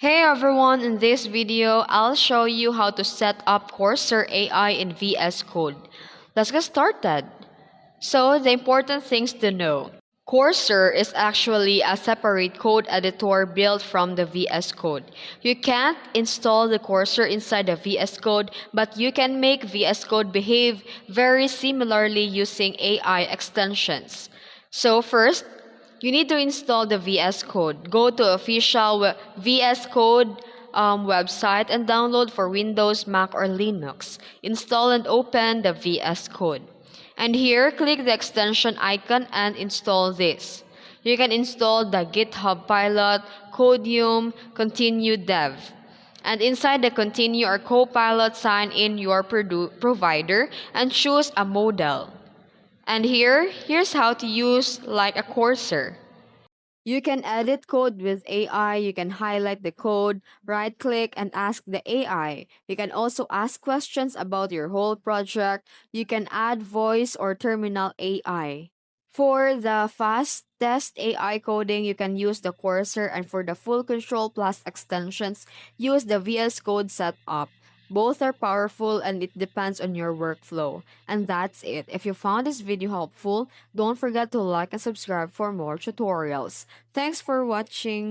Hey everyone, in this video, I'll show you how to set up Cursor AI in VS Code. Let's get started. So, the important things to know. Cursor is actually a separate code editor built from the VS Code. You can't install the Cursor inside the VS Code, but you can make VS Code behave very similarly using AI extensions. So first, you need to install the VS Code. Go to official VS Code website and download for Windows, Mac, or Linux. Install and open the VS Code. And here, click the extension icon and install this. You can install the GitHub Pilot, Codium, Continue Dev. And inside the Continue or Copilot, sign in your provider and choose a model. And here's how to use like a Cursor. You can edit code with AI. You can highlight the code, right click, and ask the AI. You can also ask questions about your whole project. You can add voice or terminal AI. For the fast test AI coding, you can use the Cursor, and for the full control plus extensions, use the VS Code setup. Both are powerful and it depends on your workflow. And that's it. If you found this video helpful, don't forget to like and subscribe for more tutorials. Thanks for watching.